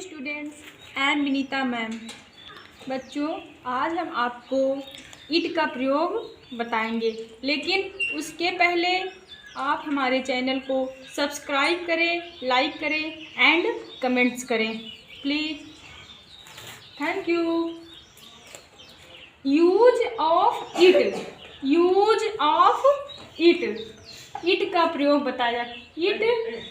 Students, I am Vinita ma'am. बच्चों, आज हम आपको इट का प्रयोग बताएंगे, लेकिन उसके पहले आप हमारे चैनल को सब्सक्राइब करें, लाइक करें एंड कमेंट्स करें please. Thank you. Use of it, use of it, it का प्रयोग बताया। इट,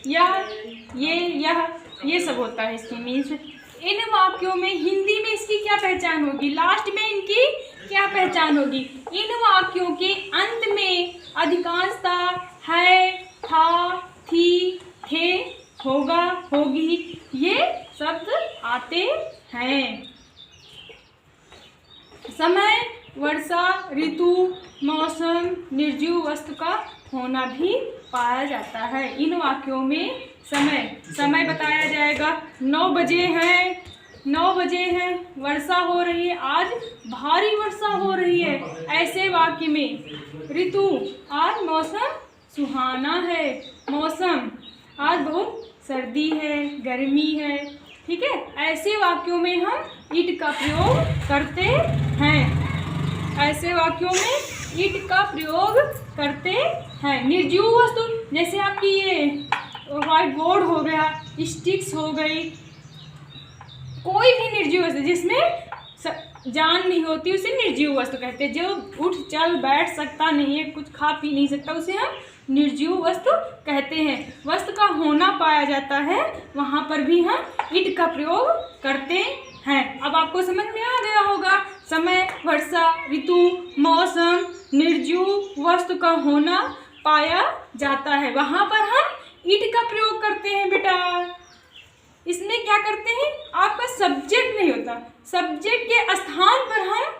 यह, ये सब होता है इसकी मीन्स। इन वाक्यों में हिंदी में इसकी क्या पहचान होगी, लास्ट में इनकी क्या पहचान होगी? इन वाक्यों के अंत में अधिकांशतः है, था, थी, थे, होगा, होगी, ये शब्द आते हैं। समय, वर्षा ऋतु, मौसम, निर्जीव वस्तु का होना भी पाया जाता है। इन वाक्यों में समय बताया जाएगा। 9 बजे हैं, 9 बजे हैं, वर्षा हो रही है, आज भारी वर्षा हो रही है, ऐसे वाक्य में। ऋतु, आज मौसम सुहाना है, मौसम आज बहुत सर्दी है, गर्मी है, ठीक है। ऐसे वाक्यों में हम इट का प्रयोग करते हैं, ऐसे वाक्यों में इट का प्रयोग करते हैं। निर्जीव वस्तु, जैसे आपकी ये व्हाइट बोर्ड हो गया, स्टिक्स हो गई, कोई भी निर्जीव वस्तु जिसमें जान नहीं होती उसे निर्जीव वस्तु कहते हैं। जो उठ चल बैठ सकता नहीं है, कुछ खा पी नहीं सकता, उसे हम निर्जीव वस्तु कहते हैं। वस्तु का होना पाया जाता है, वहाँ पर भी हम इट का प्रयोग करते हैं। अब आपको समझ में आ गया होगा। समय, वर्षा ऋतु, मौसम, निर्जीव वस्तु का होना पाया जाता है, वहाँ पर हम इट का प्रयोग करते हैं बेटा। इसमें क्या करते हैं, आपका सब्जेक्ट नहीं होता, सब्जेक्ट के स्थान पर हम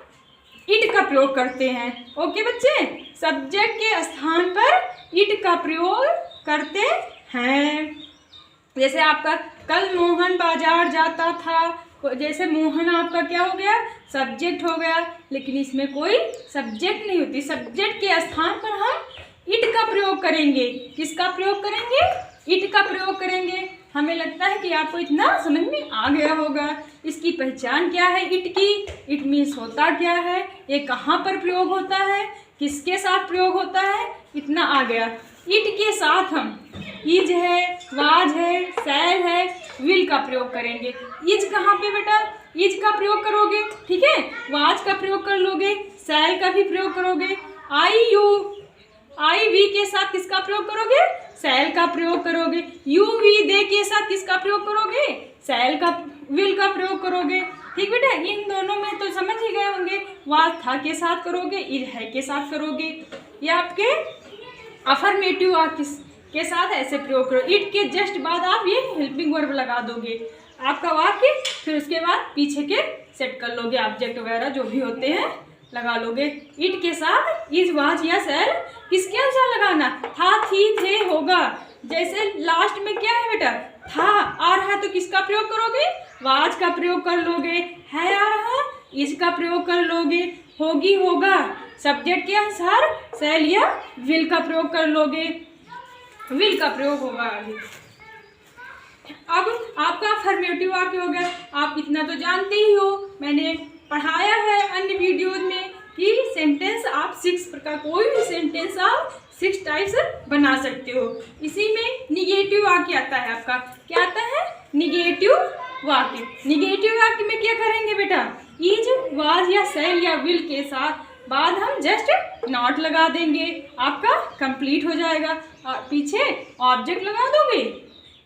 इट का प्रयोग करते हैं। ओके बच्चे, सब्जेक्ट के स्थान पर इट का प्रयोग करते हैं। जैसे आपका कल मोहन बाजार जाता था, जैसे मोहन आपका क्या हो गया, सब्जेक्ट हो गया, लेकिन इसमें कोई सब्जेक्ट नहीं होती। सब्जेक्ट के स्थान पर हम इट का प्रयोग करेंगे। किसका प्रयोग करेंगे? इट का प्रयोग करेंगे। हमें लगता है कि आपको इतना समझ में आ गया होगा। इसकी पहचान क्या है इट की, इट मीन्स होता क्या है, ये कहाँ पर प्रयोग होता है, किसके साथ प्रयोग होता है, इतना आ गया। इट के साथ हम इज है, वाज है, सैल है, विल का प्रयोग करेंगे। इज कहाँ पे बेटा, इज का प्रयोग करोगे, ठीक है, वाज का प्रयोग कर लोगे, सैल का भी प्रयोग करोगे। आई वी के साथ किसका प्रयोग करोगे, सैल का प्रयोग करोगे। यू वी दे के साथ किसका प्रयोग करोगे, सैल का, विल का प्रयोग करोगे। ठीक बेटा, इन दोनों में तो समझ ही गए होंगे। वाज था के साथ करोगे, इज है के साथ करोगे, या आपके अफर्मेटिव वाक्य के साथ ऐसे प्रयोग करो। इट के जस्ट बाद आप ये हेल्पिंग वर्ब लगा दोगे आपका वाक्य, फिर उसके बाद पीछे के सेट कर लोगे, ऑब्जेक्ट वगैरह जो भी होते हैं लगा लोगे। इट के साथ इज, वाज या सैल किसके अनुसार लगाना, था, थी, थे, होगा। जैसे लास्ट में क्या है बेटा, था आ रहा है तो किसका प्रयोग करोगे, वाज का प्रयोग कर लोगे। है आ रहा, इज का प्रयोग कर लोगे। होगी, होगा, सब्जेक्ट के अनुसार सैल या विल का प्रयोग कर लोगे, विल का प्रयोग होगा आगे। अब आपका अफर्मेटिव वाक्य हो गया। आप इतना तो जानते ही हो, मैंने पढ़ाया है अन्य वीडियोज में कि सेंटेंस आप 6 प्रकार, कोई भी सेंटेंस आप 6 टाइप्स बना सकते हो। इसी में निगेटिव वाक्य आता है आपका। क्या आता है, निगेटिव वाक्य। निगेटिव वाक्य में क्या करेंगे बेटा, इज, वाज या सैल या विल के साथ बाद हम जस्ट नॉट लगा देंगे, आपका कंप्लीट हो जाएगा। और पीछे ऑब्जेक्ट लगा दोगे।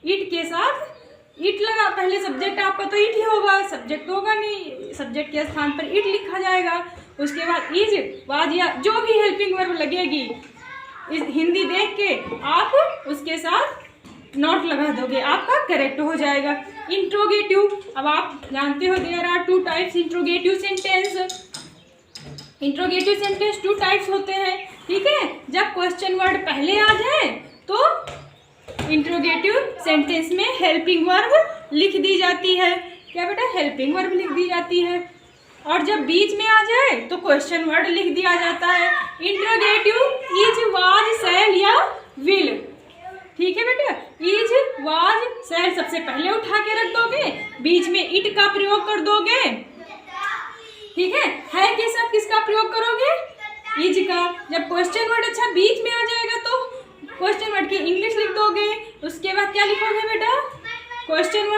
इट के साथ इट लगा, पहले सब्जेक्ट आपका तो इट ही होगा, सब्जेक्ट तो होगा नहीं, सब्जेक्ट के स्थान पर इट लिखा जाएगा। उसके बाद इज, वाज या जो भी हेल्पिंग वर्ब लगेगी, इस हिंदी देख के आप उसके साथ नॉट लगा दोगे, आपका करेक्ट हो जाएगा। इंट्रोगेटिव, अब आप जानते हो there are 2 types interrogative sentence. Interrogative sentence 2 types होते हैं, ठीक है। जब क्वेश्चन वर्ड पहले आ जाए तो इंट्रोगेटिव सेंटेंस में हेल्पिंग वर्ब लिख दी जाती है। क्या बेटा, हेल्पिंग वर्ब लिख दी जाती है। और जब बीच में आ जाए तो क्वेश्चन वर्ड लिख दिया जाता है। इंट्रोगेटिव इज, वाज, सैल या विल। ठीक है बेटा। इज वाज शैल सबसे पहले उठा के रख दोगे, बीच में इट का प्रयोग कर दोगे, ठीक है के साथ किसका प्रयोग करोगे, इज का। जब क्वेश्चन वर्ड अच्छा बीच में आ जाएगा तो क्वेश्चन वर्ड की इंग्लिश लिख दोगे। उसके बाद क्या लिखोगे बेटा, क्वेश्चन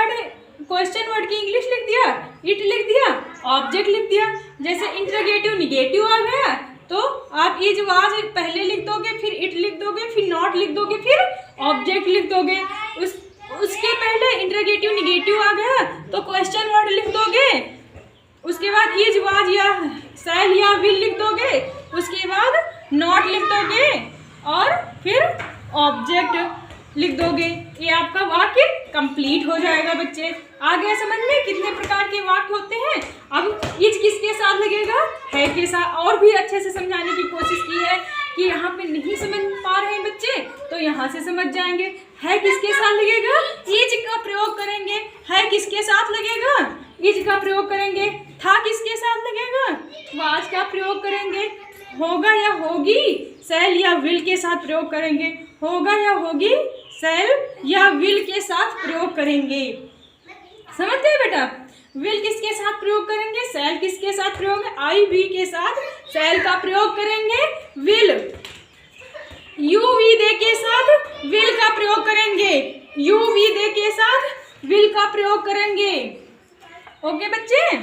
वर्ड की इंग्लिश लिख दिया, इट लिख दिया, ऑब्जेक्ट लिख दिया। जैसे इंटरोगेटिव निगेटिव आ गया तो आप इज वाज पहले लिख दोगे, फिर इट लिख दोगे, फिर नॉट लिख दोगे, फिर ऑब्जेक्ट लिख दोगे। उसके पहले इंटरोगेटिव निगेटिव आ गया तो क्वेश्चन वर्ड लिख दोगे। उसके बाद इज वाज या शैल या विल लिख दोगे। उसके बाद नॉट लिख दोगे और फिर ऑब्जेक्ट लिख दोगे। ये आपका वाक्य कंप्लीट हो जाएगा बच्चे। आ गया समझ में कितने प्रकार के वाक्य होते हैं। अब इज किसके साथ लगेगा, है के साथ। और भी अच्छे से समझाने की कोशिश की है कि यहाँ पे नहीं समझ पा रहे हैं बच्चे तो यहाँ से समझ जाएंगे। है किसके साथ लगेगा, इज का प्रयोग करेंगे। है किसके साथ लगेगा, इज का प्रयोग करेंगे। था किसके साथ लगेगा, वाज का प्रयोग करेंगे। होगा या होगी शैल या विल के साथ प्रयोग करेंगे। होगा या होगी शैल या विल के साथ प्रयोग करेंगे। समझते हैं बेटा। विल किसके साथ प्रयोग करेंगे, शैल किसके साथ प्रयोग है, आई बी के साथ शैल का प्रयोग करेंगे। विल यू वी दे के साथ विल का प्रयोग करेंगे। यू वी दे के साथ विल का प्रयोग करेंगे। ओके बच्चे।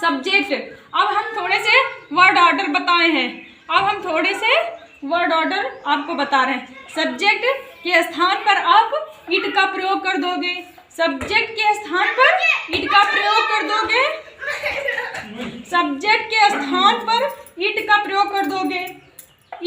सब्जेक्ट, अब हम थोड़े से वर्ड ऑर्डर बताए हैं। अब हम थोड़े से वर्ड ऑर्डर आपको बता रहे हैं। सब्जेक्ट के स्थान पर आप इट का प्रयोग कर दोगे। सब्जेक्ट के स्थान पर इट का प्रयोग कर दोगे। सब्जेक्ट के स्थान पर इट का प्रयोग कर दोगे।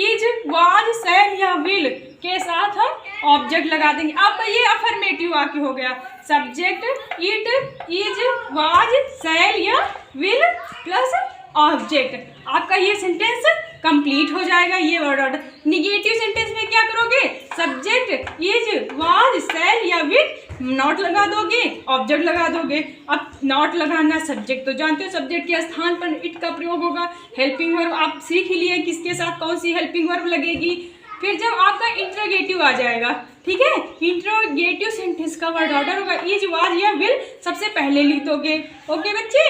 इज वाज शैल या विल के साथ हम ऑब्जेक्ट लगा देंगे। आपका ये अफर्मेटिव वाक्य हो गया। सब्जेक्ट इट, इज, वाज, शैल या विल प्लस ऑब्जेक्ट। आपका ये सेंटेंस कंप्लीट हो जाएगा। ये वर्ड ऑर्डर। निगेटिव सेंटेंस में क्या करोगे, सब्जेक्ट इज वाज शैल या विल नॉट लगा दोगे, ऑब्जेक्ट लगा दोगे। अब नॉट लगाना सब्जेक्ट तो जानते हो, सब्जेक्ट के स्थान पर इट का प्रयोग होगा। हेल्पिंग वर्ब आप सीख ही लिए किसके साथ कौन सी हेल्पिंग वर्ब लगेगी। फिर जब आपका इंटरोगेटिव आ जाएगा, ठीक है, इंटरोगेटिव सेंटेंस का वर्ड ऑर्डर होगा इज वाज या विल सबसे पहले लिख दोगे। ओके बच्चे।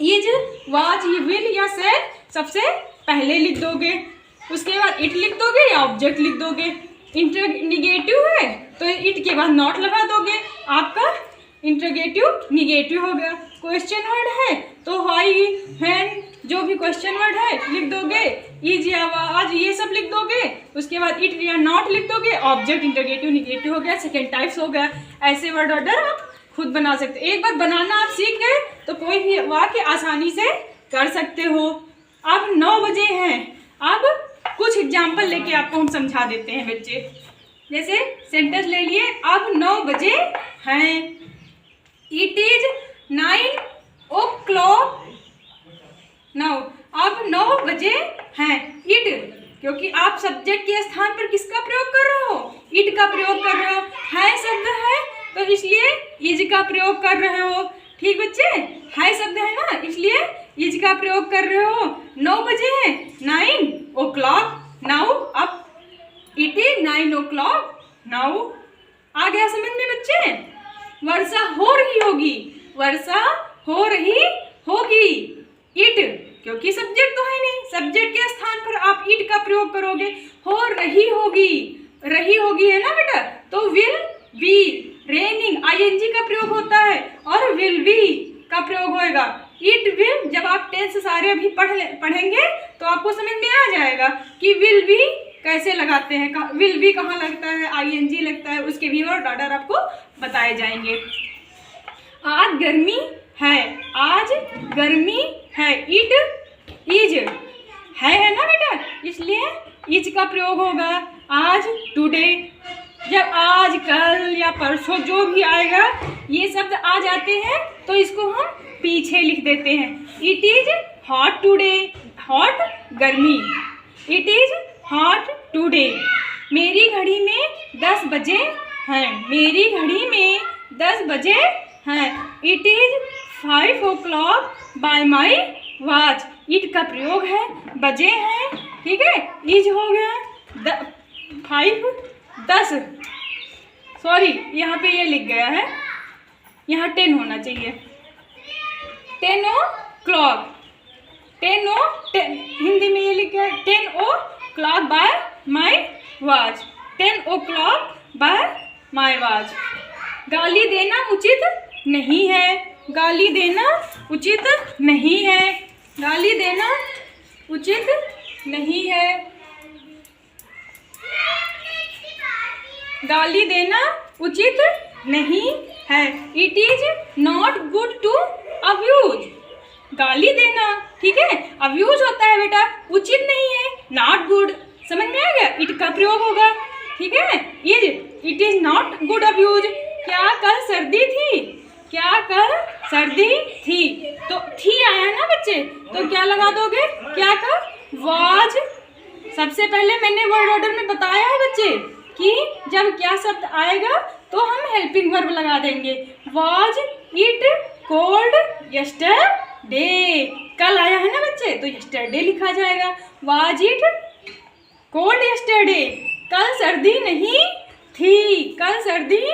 इज वाज विल या शैल सबसे पहले लिख दोगे। उसके बाद इट लिख दोगे या ऑब्जेक्ट लिख दोगे। निगेटिव है तो इट के बाद नॉट लगा दोगे। आपका इंटरोगेटिव निगेटिव हो गया। क्वेश्चन वर्ड है तो हाई हैंड जो भी क्वेश्चन वर्ड है लिख दोगे। इज या वाज ये सब लिख दोगे। उसके बाद इट या नॉट लिख दोगे। ऑब्जेक्ट इंटरोगेटिव निगेटिव हो गया। सेकेंड टाइप्स हो गया। ऐसे वर्ड ऑर्डर आप खुद बना सकते हो। एक बार बनाना आप सीख गए तो कोई भी वाक्य आसानी से कर सकते हो। अब 9 बजे हैं। अब कुछ एग्जाम्पल लेके आपको हम समझा देते हैं बच्चे। जैसे सेंटेंस ले लिए, अब 9 बजे हैं। It is 9 o'clock now. अब 9 बजे हैं। इट, क्योंकि आप सब्जेक्ट के स्थान पर किसका प्रयोग कर रहे हो, इट का प्रयोग कर रहे हो। है शब्द है तो इसलिए इज का प्रयोग कर रहे हो। ठीक बच्चे, है शब्द है ना इसलिए इज का प्रयोग कर रहे हो। 9 बजे हैं, 9 o'clock नाउ। अब इट इज 9 o'clock नाउ। आ गया समझ में बच्चे। वर्षा हो रही होगी, वर्षा हो रही होगी। इट, क्योंकि सब्जेक्ट तो है नहीं, सब्जेक्ट के स्थान पर आप इट का प्रयोग करोगे। हो रही होगी, रही होगी है ना बेटा, तो विल बी। रेनिंग आईएनजी का प्रयोग होता है और विल बी का प्रयोग होएगा। इट विल, जब आप टेंस सारे अभी पढ़ेंगे तो आपको समझ में आ जाएगा कि विल बी कैसे लगाते हैं, विल बी कहाँ लगता है, आईएनजी लगता है, उसके भी वर्ड ऑर्डर आपको बताए जाएंगे। आज गर्मी है, आज गर्मी है। इट इज है ना बेटा, इसलिए इज का प्रयोग होगा। आज टुडे, जब आज कल या परसों जो भी आएगा ये शब्द आ जाते हैं तो इसको हम पीछे लिख देते हैं। It is hot today, hot गर्मी। It is hot today. मेरी घड़ी में 10 बजे हैं, मेरी घड़ी में 10 बजे हैं। It is 5 o'clock bye my watch. It का प्रयोग है, बजे हैं, ठीक है, इज हो गया। 5 10, सॉरी यहाँ पे ये लिख गया है, यहाँ 10 होना चाहिए। 10 o'clock, 10 हिंदी में ये लिख गया 10 o'clock by my watch, 10 o'clock by my watch। गाली देना उचित नहीं है, गाली देना उचित नहीं है, गाली देना उचित नहीं है, गाली देना उचित नहीं है। It is not good to abuse, गाली देना, ठीक है, अब्यूज होता है बेटा, उचित नहीं है, नॉट गुड, समझ में आ गया, इट का प्रयोग होगा, ठीक है। It is not good abuse. क्या कल सर्दी थी, क्या कल सर्दी थी, तो थी आया ना बच्चे, तो क्या लगा दोगे, क्या का वाज। सबसे पहले मैंने वर्ड ऑर्डर में बताया है बच्चे कि जब क्या शब्द आएगा तो हम हेल्पिंग वर्ब लगा देंगे। वाज इट कोल्ड यस्टरडे, कल आया है ना बच्चे, तो यस्टरडे लिखा जाएगा। वाज इट कोल्ड यस्टरडे, कल सर्दी नहीं थी, कल सर्दी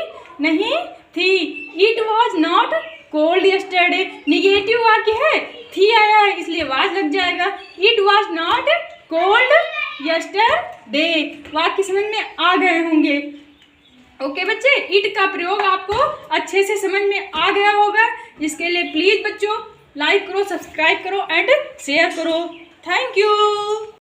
नहीं थी। It was not cold yesterday, negative वाक्य है, थी आया है इसलिए वाज लग जाएगा। It was not cold yesterday, वाक्य समझ में आ गए होंगे। ओके बच्चे, इट का प्रयोग आपको अच्छे से समझ में आ गया होगा। इसके लिए प्लीज बच्चों लाइक करो, सब्सक्राइब करो एंड शेयर करो। Thank you.